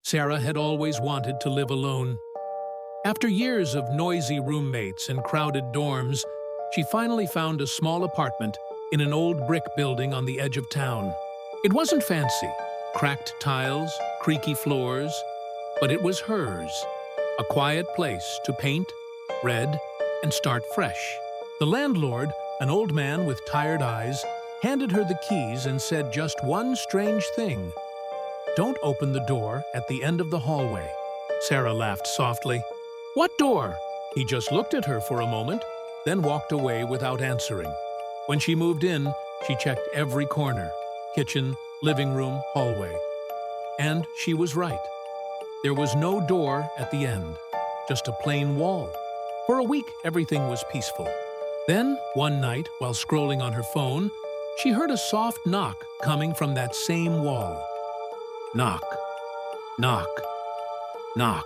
Sara had always wanted to live alone. After years of noisy roommates and crowded dorms, she finally found a small apartment in an old brick building on the edge of town. It wasn't fancy, cracked tiles, creaky floors, but it was hers, a quiet place to paint, read, and start fresh. The landlord, an old man with tired eyes, handed her the keys and said just one strange thing. "Don't open the door at the end of the hallway." Sara laughed softly. "What door?" He just looked at her for a moment, then walked away without answering. When she moved in, she checked every corner: kitchen, living room, hallway. And she was right. There was no door at the end, just a plain wall. For a week, everything was peaceful. Then, one night, while scrolling on her phone, she heard a soft knock coming from that same wall. Knock, knock, knock.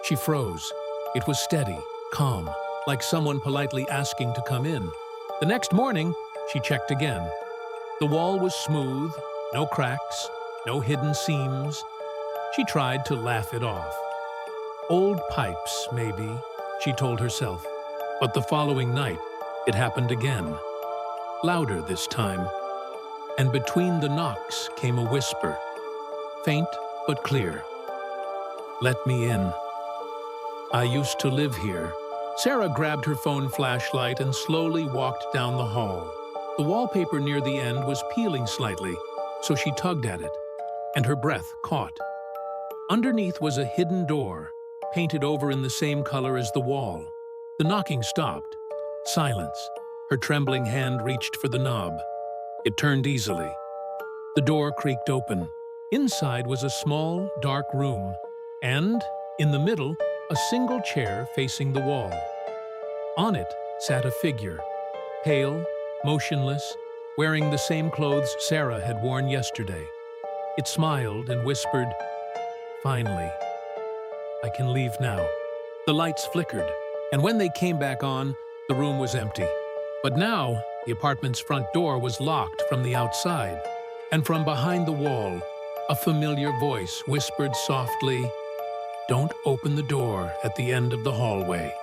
She froze. It was steady, calm, like someone politely asking to come in. The next morning, she checked again. The wall was smooth, no cracks, no hidden seams. She tried to laugh it off. Old pipes, maybe, she told herself. But the following night, it happened again. Louder this time. And between the knocks came a whisper. Faint but clear. "Let me in. I used to live here." Sara grabbed her phone flashlight and slowly walked down the hall. The wallpaper near the end was peeling slightly, so she tugged at it, and her breath caught. Underneath was a hidden door, painted over in the same color as the wall. The knocking stopped. Silence. Her trembling hand reached for the knob. It turned easily. The door creaked open. Inside was a small, dark room, and, in the middle, a single chair facing the wall. On it sat a figure, pale, motionless, wearing the same clothes Sara had worn yesterday. It smiled and whispered, "Finally, I can leave now." The lights flickered, and when they came back on, the room was empty. But now, the apartment's front door was locked from the outside, and from behind the wall, a familiar voice whispered softly, "Don't open the door at the end of the hallway."